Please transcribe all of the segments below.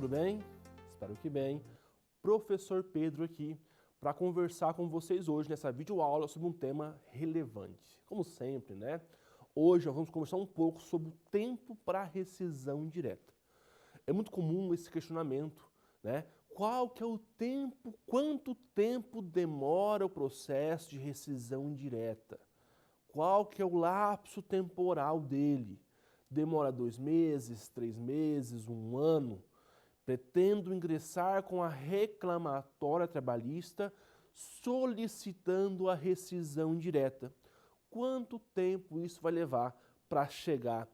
tudo bem? Espero que bem. Professor Pedro aqui para conversar com vocês hoje nessa videoaula sobre um tema relevante. Como sempre, né? Hoje nós vamos conversar um pouco sobre o tempo para rescisão indireta. É muito comum esse questionamento, né? Qual que é o tempo, quanto tempo demora o processo de rescisão indireta? Qual que é o lapso temporal dele? Demora 2 meses, 3 meses, 1 ano? Pretendo ingressar com a reclamatória trabalhista solicitando a rescisão indireta. Quanto tempo isso vai levar para chegar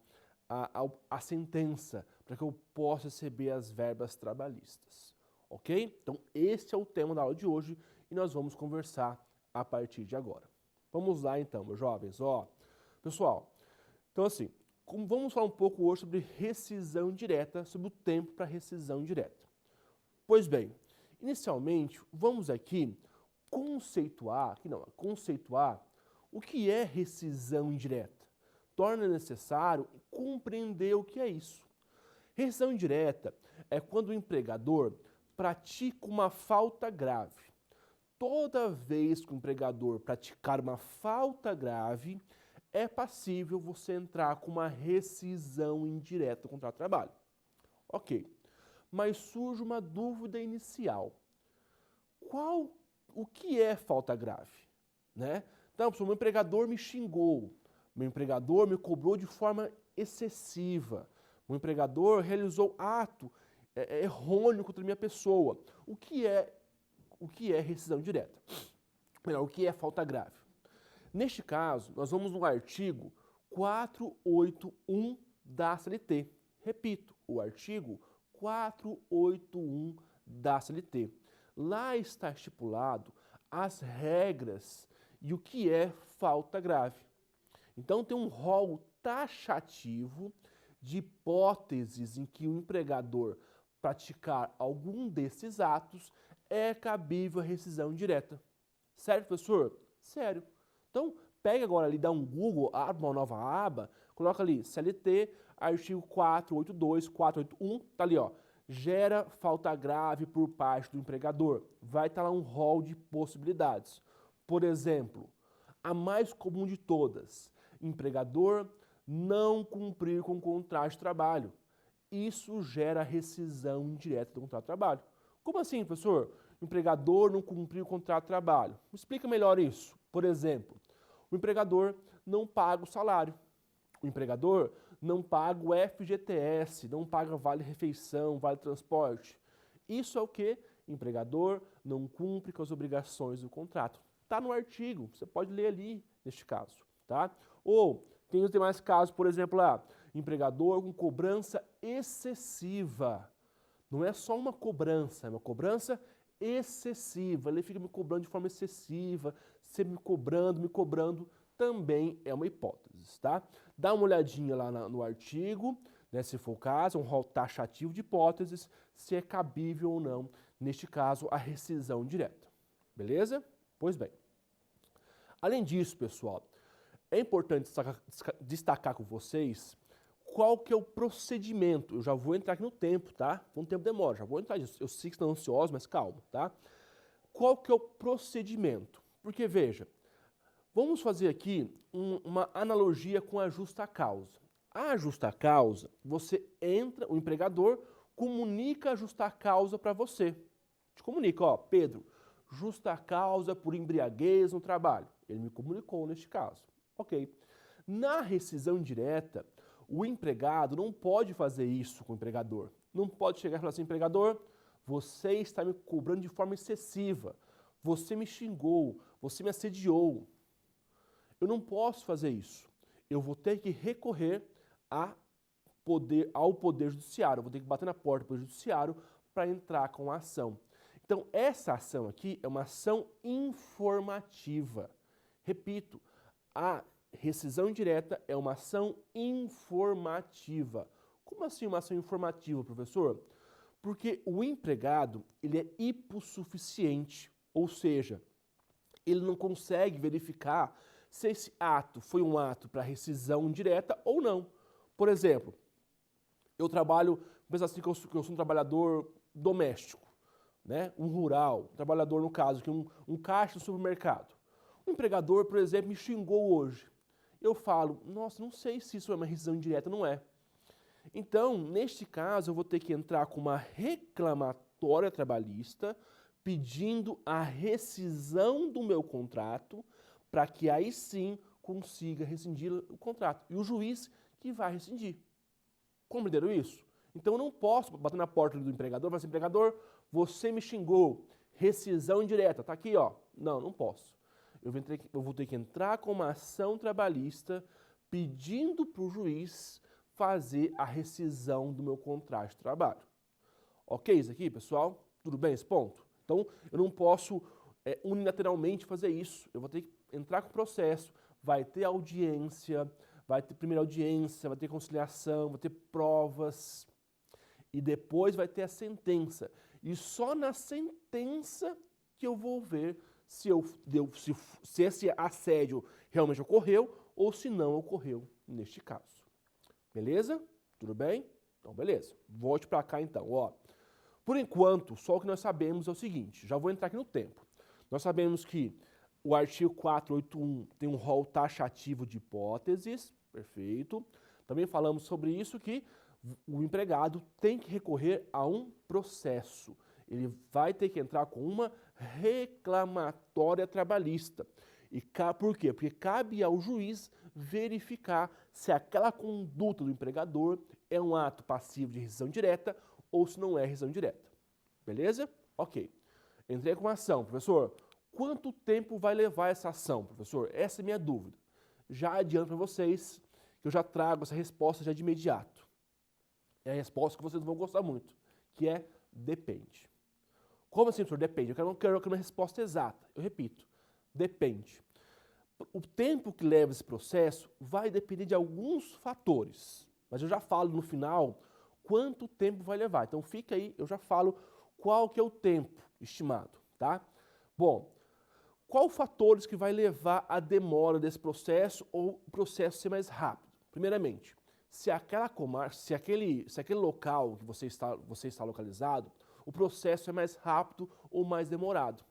à sentença, para que eu possa receber as verbas trabalhistas? Ok? Então, esse é o tema da aula de hoje e nós vamos conversar a partir de agora. Vamos lá então, meus jovens. Pessoal, então assim, vamos falar um pouco hoje sobre rescisão indireta, sobre o tempo para rescisão indireta. Pois bem, inicialmente, vamos aqui conceituar o que é rescisão indireta. Torna necessário compreender o que é isso. Rescisão indireta é quando o empregador pratica uma falta grave. Toda vez que o empregador praticar uma falta grave, é passível você entrar com uma rescisão indireta do contrato de trabalho. Ok, mas surge uma dúvida inicial. O que é falta grave? Né? Então, o meu empregador me xingou, meu empregador me cobrou de forma excessiva, meu empregador realizou ato errôneo contra a minha pessoa. O que é rescisão direta? Melhor, o que é falta grave? Neste caso, nós vamos no artigo 481 da CLT. Repito, o artigo 481 da CLT. Lá está estipulado as regras e o que é falta grave. Então tem um rol taxativo de hipóteses em que o empregador praticar algum desses atos é cabível a rescisão indireta. Sério, professor? Sério. Então, pega agora ali, dá um Google, abre uma nova aba, coloca ali CLT, artigo 482, 481, tá ali, ó. Gera falta grave por parte do empregador. Vai estar lá um rol de possibilidades. Por exemplo, a mais comum de todas, empregador não cumprir com o contrato de trabalho. Isso gera rescisão indireta do contrato de trabalho. Como assim, professor? O empregador não cumpriu o contrato de trabalho. Me explica melhor isso. Por exemplo, o empregador não paga o salário. O empregador não paga o FGTS, não paga vale-refeição, vale-transporte. Isso é o quê? Empregador não cumpre com as obrigações do contrato. Está no artigo, você pode ler ali neste caso, tá? Ou tem os demais casos, por exemplo, empregador com cobrança excessiva. Não é só uma cobrança, é uma cobrança excessiva. Ele fica me cobrando de forma excessiva, sempre me cobrando, também é uma hipótese, tá? Dá uma olhadinha lá no artigo, né, se for o caso, um rol taxativo de hipóteses, se é cabível ou não, neste caso, a rescisão direta. Beleza? Pois bem. Além disso, pessoal, é importante destacar com vocês qual que é o procedimento. Eu já vou entrar aqui no tempo, tá? Um tempo demora, já vou entrar nisso. Eu sei que estão ansiosos, mas calma, tá? Qual que é o procedimento? Porque, veja, vamos fazer aqui uma analogia com a justa causa. A justa causa, você entra, o empregador comunica a justa causa para você. Te comunica, ó, Pedro, justa causa por embriaguez no trabalho. Ele me comunicou neste caso. Ok. Na rescisão indireta, o empregado não pode fazer isso com o empregador. Não pode chegar e falar assim, empregador, você está me cobrando de forma excessiva. Você me xingou, você me assediou. Eu não posso fazer isso. Eu vou ter que recorrer ao Poder Judiciário. Eu vou ter que bater na porta do Poder Judiciário para entrar com a ação. Então, essa ação aqui é uma ação informativa. Repito, a rescisão indireta é uma ação informativa. Como assim uma ação informativa, professor? Porque o empregado, ele é hipossuficiente, ou seja, ele não consegue verificar se esse ato foi um ato para rescisão indireta ou não. Por exemplo, Eu trabalho, pensa assim que eu sou um trabalhador doméstico, né? Um rural, um trabalhador no caso, que um caixa do supermercado. O empregador, por exemplo, me xingou hoje. Eu falo, nossa, não sei se isso é uma rescisão indireta, não é. Então, neste caso, eu vou ter que entrar com uma reclamatória trabalhista pedindo a rescisão do meu contrato para que aí sim consiga rescindir o contrato. E o juiz que vai rescindir. Compreenderam isso? Então eu não posso bater na porta do empregador e falar assim, empregador, você me xingou, rescisão indireta, tá aqui, ó. Não, não posso. Eu vou ter que entrar com uma ação trabalhista pedindo para o juiz fazer a rescisão do meu contrato de trabalho. Ok isso aqui, pessoal? Tudo bem esse ponto? Então, eu não posso unilateralmente fazer isso. Eu vou ter que entrar com o processo, vai ter audiência, vai ter primeira audiência, vai ter conciliação, vai ter provas e depois vai ter a sentença. E só na sentença que eu vou ver se esse assédio realmente ocorreu ou se não ocorreu neste caso. Beleza? Tudo bem? Então, beleza. Volte para cá então. Ó. Por enquanto, só o que nós sabemos é o seguinte, já vou entrar aqui no tempo. Nós sabemos que o artigo 481 tem um rol taxativo de hipóteses, perfeito. Também falamos sobre isso que o empregado tem que recorrer a um processo. Ele vai ter que entrar com uma reclamatória trabalhista. E por quê? Porque cabe ao juiz verificar se aquela conduta do empregador é um ato passivo de rescisão direta ou se não é rescisão direta. Beleza? Ok. Entrei com uma ação. Professor, quanto tempo vai levar essa ação, professor? Essa é a minha dúvida. Já adianto para vocês que eu já trago essa resposta já de imediato. É a resposta que vocês vão gostar muito, que é depende. Como assim, professor? Depende. Eu não quero uma resposta exata. Eu repito, depende. O tempo que leva esse processo vai depender de alguns fatores, mas eu já falo no final quanto tempo vai levar. Então fica aí, eu já falo qual que é o tempo estimado, tá? Bom, qual fatores que vai levar a demora desse processo ou o processo ser mais rápido? Primeiramente, se aquela comarca, se aquele local que você está localizado, o processo é mais rápido ou mais demorado.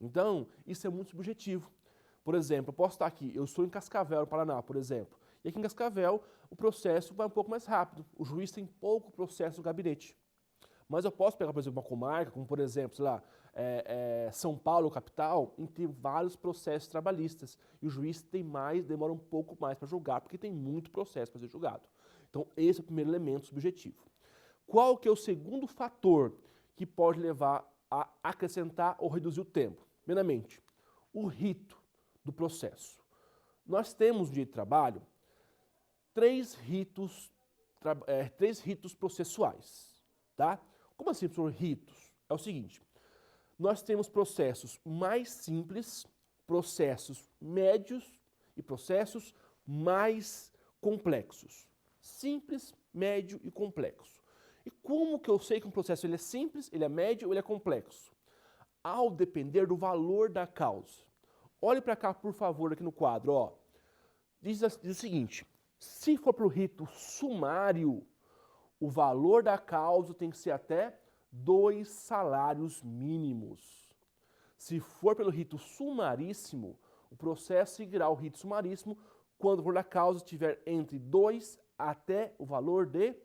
Então, isso é muito subjetivo. Por exemplo, eu posso estar aqui, eu estou em Cascavel, no Paraná, por exemplo. E aqui em Cascavel, o processo vai um pouco mais rápido. O juiz tem pouco processo no gabinete. Mas eu posso pegar, por exemplo, uma comarca, como por exemplo, sei lá, São Paulo, capital, em que tem vários processos trabalhistas. E o juiz demora um pouco mais para julgar, porque tem muito processo para ser julgado. Então, esse é o primeiro elemento subjetivo. Qual que é o segundo fator que pode levar a acrescentar ou reduzir o tempo? Primeiramente, o rito do processo. Nós temos no direito de trabalho três ritos processuais, tá? Como assim, professor, ritos? É o seguinte, nós temos processos mais simples, processos médios e processos mais complexos. Simples, médio e complexo. E como que eu sei que um processo ele é simples, ele é médio ou ele é complexo? Ao depender do valor da causa. Olhe para cá, por favor, aqui no quadro. Ó. Diz o seguinte, se for para o rito sumário, o valor da causa tem que ser até 2 salários mínimos. Se for pelo rito sumaríssimo, o processo seguirá o rito sumaríssimo quando o valor da causa estiver entre 2 até o valor de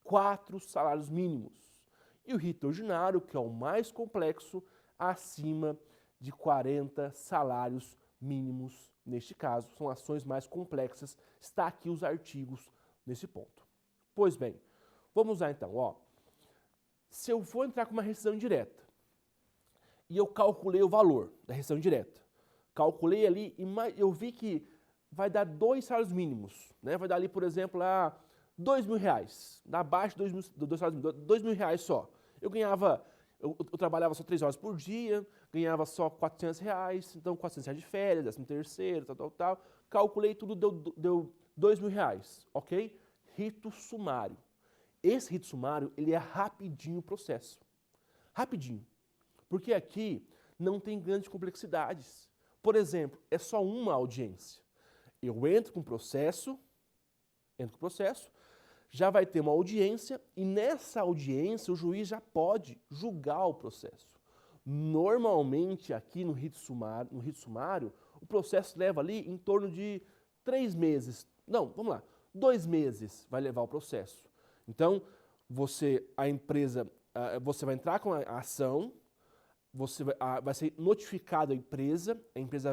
4 salários mínimos. E o rito ordinário, que é o mais complexo, acima de 40 salários mínimos, neste caso, são ações mais complexas. Está aqui os artigos nesse ponto. Pois bem, vamos lá então. Ó. Se eu for entrar com uma rescisão indireta e eu calculei o valor da rescisão indireta, calculei ali e eu vi que vai dar 2 salários mínimos, né? Vai dar ali, por exemplo, lá R$2.000, dá abaixo de R$2.000 só. Eu ganhava... Eu trabalhava só 3 horas por dia, ganhava só R$400, então R$400 de férias, 13º, tal. Calculei tudo, deu R$2.000, ok? Rito sumário. Esse rito sumário, ele é rapidinho o processo. Rapidinho. Porque aqui não tem grandes complexidades. Por exemplo, é só uma audiência. Eu entro com o processo, já vai ter uma audiência e nessa audiência o juiz já pode julgar o processo. Normalmente aqui no rito sumário, o processo leva ali em torno de 3 meses. Não, vamos lá, 2 meses vai levar o processo. Então, você vai entrar com a ação, vai ser notificado a empresa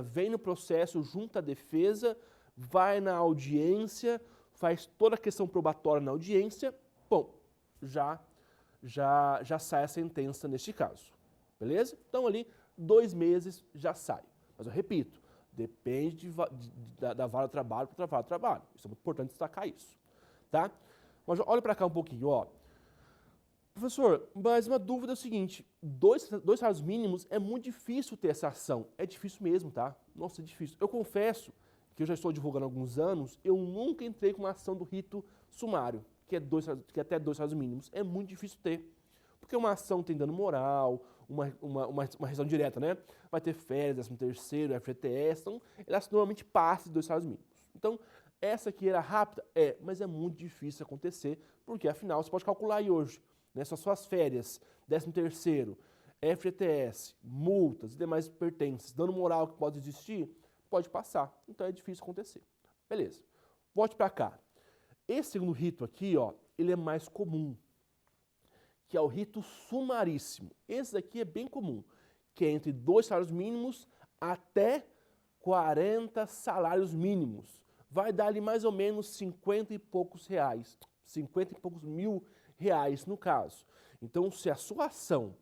vem no processo, junta a defesa, vai na audiência, faz toda a questão probatória na audiência, bom, já sai a sentença neste caso, beleza? Então ali, 2 meses já sai. Mas eu repito, depende da vara de trabalho para vara de trabalho. Isso é muito importante destacar isso, tá? Mas olha para cá um pouquinho, ó. Professor, mas uma dúvida é o seguinte, dois salários mínimos é muito difícil ter essa ação. É difícil mesmo, tá? Nossa, é difícil. Eu confesso que eu já estou divulgando há alguns anos, eu nunca entrei com uma ação do rito sumário, que é até 2 salários mínimos. É muito difícil ter. Porque uma ação tem dano moral, uma rescisão direta, né? Vai ter férias, 13º, FGTS, então elas normalmente passam de 2 salários mínimos. Então, essa aqui era rápida? É, mas é muito difícil acontecer, porque afinal você pode calcular aí hoje, né? Só suas férias, 13º, FGTS, multas e demais pertences, dano moral que pode existir, pode passar. Então é difícil acontecer. Beleza. Volte para cá. Esse segundo rito aqui, ó, ele é mais comum, que é o rito sumaríssimo. Esse daqui é bem comum, que é entre 2 salários mínimos até 40 salários mínimos. Vai dar ali mais ou menos 50 e poucos reais, 50 e poucos mil reais no caso. Então, se a sua ação,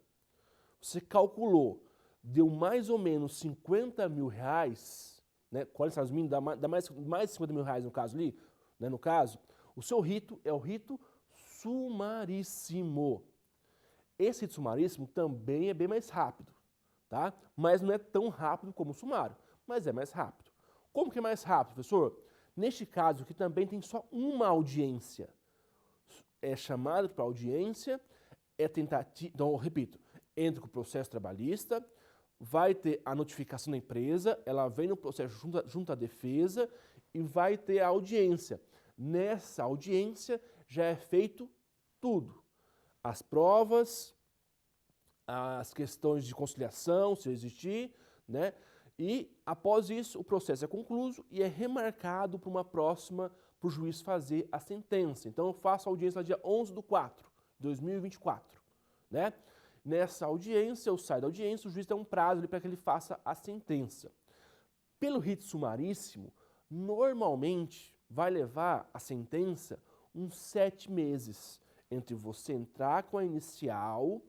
você calculou, deu mais ou menos 50 mil reais, né, 40 salários mínimos, dá mais de 50 mil reais no caso ali, né, no caso, o seu rito é o rito sumaríssimo. Esse rito sumaríssimo também é bem mais rápido, tá? Mas não é tão rápido como o sumário, mas é mais rápido. Como que é mais rápido, professor? Neste caso aqui também tem só uma audiência. É chamado para audiência, é tentativa, então eu repito, entra com o processo trabalhista, vai ter a notificação da empresa, ela vem no processo junto à defesa e vai ter a audiência. Nessa audiência já é feito tudo. As provas, as questões de conciliação, se existir, né? E após isso o processo é concluído e é remarcado para uma próxima, para o juiz fazer a sentença. Então eu faço a audiência no dia 11/4/2024, né? Nessa audiência, eu saio da audiência, o juiz tem um prazo para que ele faça a sentença. Pelo rito sumaríssimo, normalmente vai levar a sentença uns 7 meses, entre você entrar com a inicial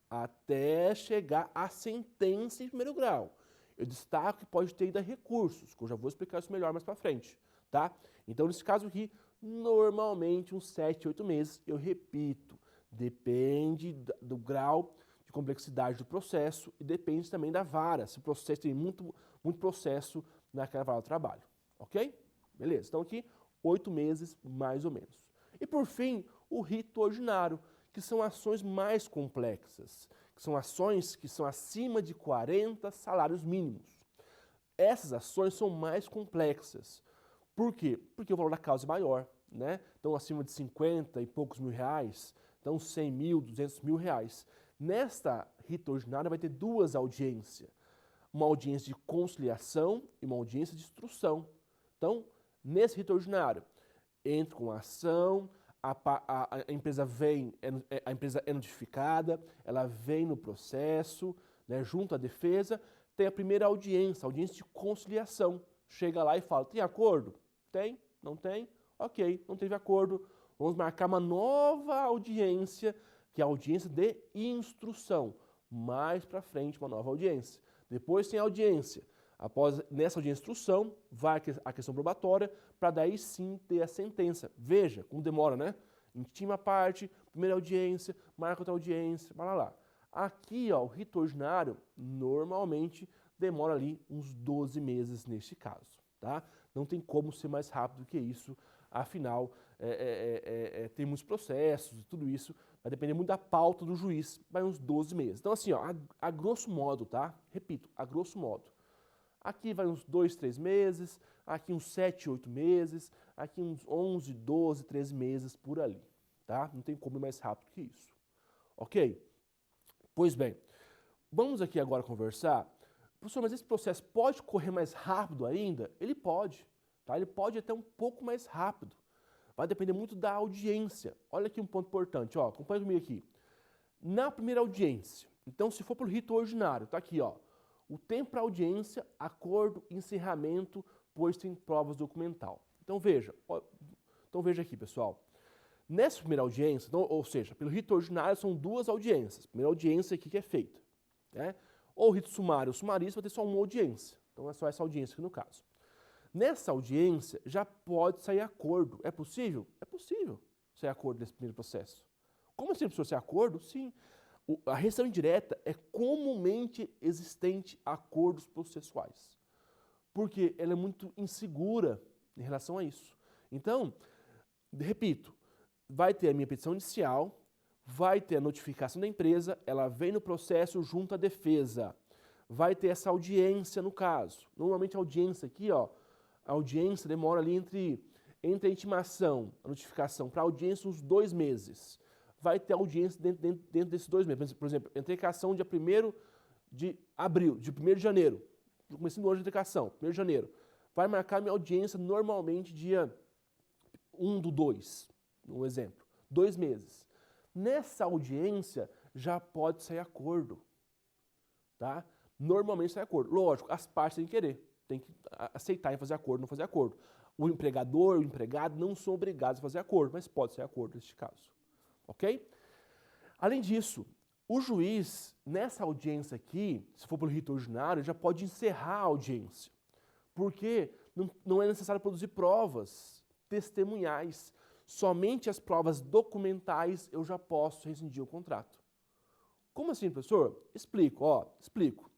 até chegar à sentença em primeiro grau. Eu destaco que pode ter ainda recursos, que eu já vou explicar isso melhor mais para frente, tá? Então, nesse caso aqui, normalmente uns 7, 8 meses, eu repito, depende do grau de complexidade do processo e depende também da vara, se o processo tem muito processo naquela vara do trabalho, ok? Beleza, então aqui 8 meses mais ou menos. E por fim, o rito ordinário, que são ações mais complexas, que são ações que são acima de 40 salários mínimos. Essas ações são mais complexas. Por quê? Porque o valor da causa é maior, né? Então, acima de 50 e poucos mil reais, então 100 mil, 200 mil reais. Nesta rito ordinária vai ter 2 audiências. Uma audiência de conciliação e uma audiência de instrução. Então, nesse rito ordinário, entra com a ação, a empresa é notificada, ela vem no processo, né, junto à defesa, tem a primeira audiência, a audiência de conciliação. Chega lá e fala, tem acordo? Tem? Não tem? Ok, não teve acordo. Vamos marcar uma nova audiência, que é a audiência de instrução. Mais para frente, uma nova audiência. Depois tem a audiência. Nessa audiência de instrução, vai a questão probatória, para daí sim ter a sentença. Veja como demora, né? Intima a parte, primeira audiência, marca outra audiência, blá, blá, blá. Aqui, ó, o rito ordinário, normalmente, demora ali uns 12 meses neste caso, tá? Não tem como ser mais rápido que isso, afinal, tem muitos processos e tudo isso, vai depender muito da pauta do juiz, vai uns 12 meses. Então, assim, ó, a grosso modo, tá? Repito, a grosso modo. Aqui vai uns 2, 3 meses, aqui uns 7, 8 meses, aqui uns 11, 12, 13 meses por ali, tá? Não tem como ir mais rápido que isso, ok? Pois bem, vamos aqui agora conversar. Professor, mas esse processo pode correr mais rápido ainda? Ele pode, tá? Ele pode até um pouco mais rápido. Vai depender muito da audiência. Olha aqui um ponto importante, ó, acompanha comigo aqui. Na primeira audiência, então se for pelo rito ordinário, tá aqui, ó, o tempo para audiência, acordo, encerramento, posto em provas documental. Então veja aqui, pessoal. Nessa primeira audiência, então, ou seja, pelo rito ordinário são duas audiências. Primeira audiência aqui que é feita, né? Ou rito sumário ou sumarista vai ter só uma audiência. Então é só essa audiência aqui no caso. Nessa audiência já pode sair acordo. É possível? É possível sair acordo nesse primeiro processo. Como assim, professor, sair acordo? Sim. A restrição indireta é comumente existente a acordos processuais. Porque ela é muito insegura em relação a isso. Então, repito, vai ter a minha petição inicial, vai ter a notificação da empresa, ela vem no processo junto à defesa. Vai ter essa audiência no caso. Normalmente a audiência aqui, ó, a audiência demora ali entre a intimação, a notificação, para a audiência uns 2 meses. Vai ter audiência dentro desses 2 meses. Por exemplo, entregação dia 1º de abril, de 1º de janeiro. Começando hoje a entregação, 1º de janeiro. Vai marcar minha audiência normalmente dia 1/2, um exemplo. 2 meses. Nessa audiência já pode sair acordo, tá? Normalmente sai acordo. Lógico, as partes têm que querer, têm que aceitar e fazer acordo, não fazer acordo. O empregador e o empregado não são obrigados a fazer acordo, mas pode sair acordo neste caso. Ok? Além disso, o juiz, nessa audiência aqui, se for pelo rito ordinário, já pode encerrar a audiência. Porque não é necessário produzir provas testemunhais. Somente as provas documentais eu já posso rescindir o contrato. Como assim, professor? Explico.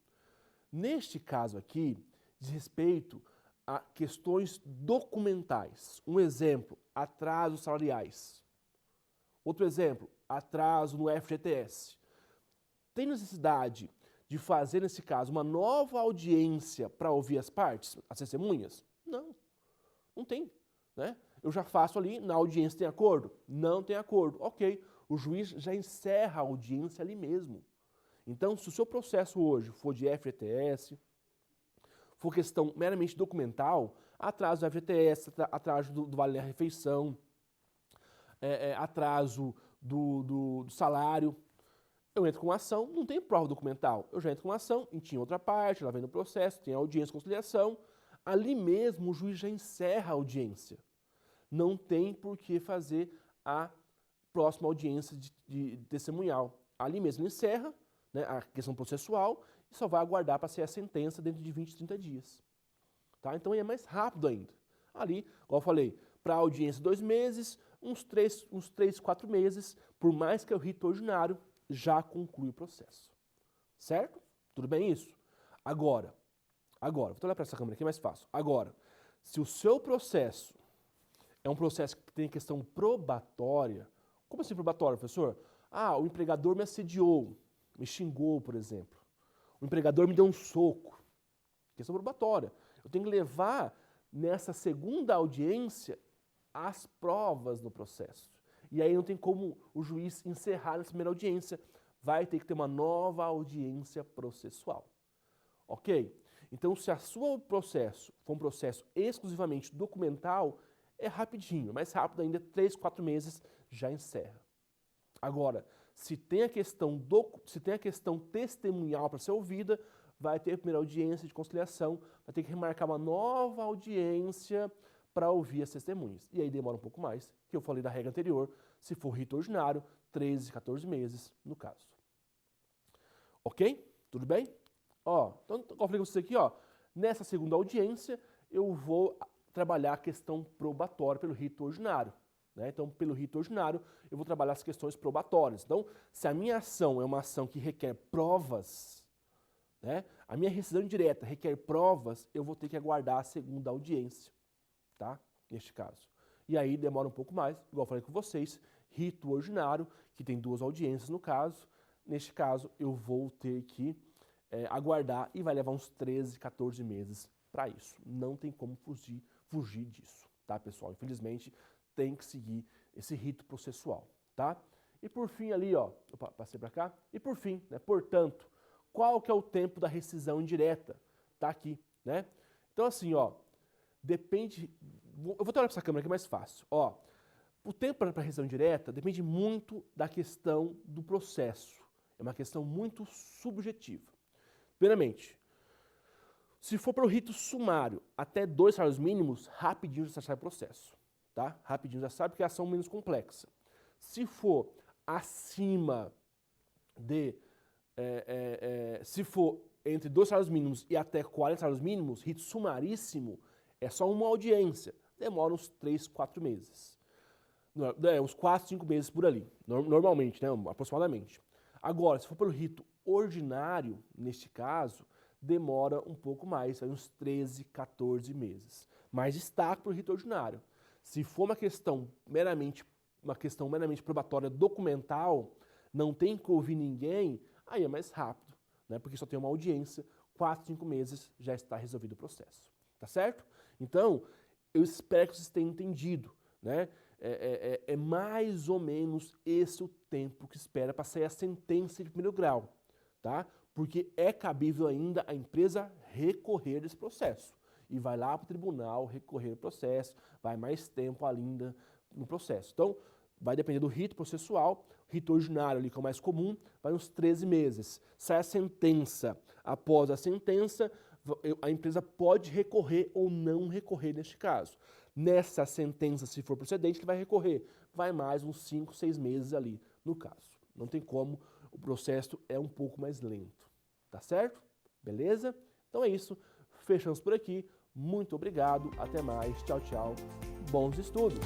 Neste caso aqui, diz respeito a questões documentais. Um exemplo, atrasos salariais. Outro exemplo, atraso no FGTS. Tem necessidade de fazer, nesse caso, uma nova audiência para ouvir as partes, as testemunhas? Não tem, né? Eu já faço ali, na audiência tem acordo? Não tem acordo. Ok, o juiz já encerra a audiência ali mesmo. Então, se o seu processo hoje for de FGTS, for questão meramente documental, atraso do FGTS, atraso do Vale da Refeição, atraso do salário, eu entro com uma ação, não tem prova documental. Eu já entro com uma ação, tinha outra parte, ela vem no processo, tem audiência, conciliação. Ali mesmo o juiz já encerra a audiência. Não tem por que fazer a próxima audiência de testemunhal. Ali mesmo ele encerra, né, a questão processual e só vai aguardar para sair a sentença dentro de 20, 30 dias. Tá? Então é mais rápido ainda. Ali, como eu falei, para a audiência 2 meses, uns 3, 4 meses, por mais que é o rito ordinário, já conclui o processo. Certo? Tudo bem isso? Agora, vou olhar para essa câmera aqui, é mais fácil. Agora, se o seu processo é um processo que tem questão probatória, como assim probatória, professor? O empregador me assediou, me xingou, por exemplo. O empregador me deu um soco. Questão probatória. Eu tenho que levar nessa segunda audiência as provas do processo. E aí não tem como o juiz encerrar nessa primeira audiência. Vai ter que ter uma nova audiência processual. Ok? Então, se o seu processo for um processo exclusivamente documental, é rapidinho, mais rápido ainda, 3, 4 meses já encerra. Agora, se tem a questão testemunhal para ser ouvida, vai ter a primeira audiência de conciliação, vai ter que remarcar uma nova audiência para ouvir as testemunhas. E aí demora um pouco mais, que eu falei da regra anterior, se for rito ordinário, 13, 14 meses no caso. Ok? Tudo bem? Então, como eu falei com vocês aqui, nessa segunda audiência, eu vou trabalhar a questão probatória pelo rito ordinário. Né? Então, pelo rito ordinário, eu vou trabalhar as questões probatórias. Então, se a minha ação é uma ação que requer provas, né? A minha rescisão indireta requer provas, eu vou ter que aguardar a segunda audiência, tá? Neste caso. E aí demora um pouco mais, igual eu falei com vocês, rito ordinário, que tem 2 audiências no caso. Neste caso, eu vou ter que aguardar e vai levar uns 13, 14 meses para isso. Não tem como fugir disso, tá, pessoal? Infelizmente, tem que seguir esse rito processual, tá? E por fim ali, ó, opa, passei para cá. E por fim, né, portanto, qual que é o tempo da rescisão indireta? Tá aqui, né? Então assim, ó, depende, eu vou olhar para essa câmera aqui mais fácil, ó. O tempo para rescisão indireta depende muito da questão do processo. É uma questão muito subjetiva. Primeiramente, se for para o rito sumário, até 2 salários mínimos, rapidinho já sai o processo, tá? Rapidinho já sabe porque é ação menos complexa. Se for acima de, se for entre 2 salários mínimos e até 40 salários mínimos, rito sumaríssimo, é só uma audiência. Demora uns 3, 4 meses. Uns 4, 5 meses por ali, normalmente, né, aproximadamente. Agora, se for pelo rito ordinário, neste caso, demora um pouco mais, uns 13, 14 meses. Mas destaque para o rito ordinário. Se for uma questão meramente probatória documental, não tem que ouvir ninguém, aí é mais rápido, né, porque só tem uma audiência, 4, 5 meses já está resolvido o processo. Tá certo? Então, eu espero que vocês tenham entendido, né? É mais ou menos esse o tempo que espera para sair a sentença de primeiro grau, tá? Porque é cabível ainda a empresa recorrer desse processo. E vai lá para o tribunal recorrer do processo, vai mais tempo ainda no processo. Então, vai depender do rito processual, rito ordinário ali que é o mais comum, vai uns 13 meses. Sai a sentença. Após a sentença, a empresa pode recorrer ou não recorrer neste caso. Nessa sentença, se for procedente, ele vai recorrer. Vai mais uns 5, 6 meses ali no caso. Não tem como, o processo é um pouco mais lento. Tá certo? Beleza? Então é isso. Fechamos por aqui. Muito obrigado. Até mais. Tchau, tchau. Bons estudos!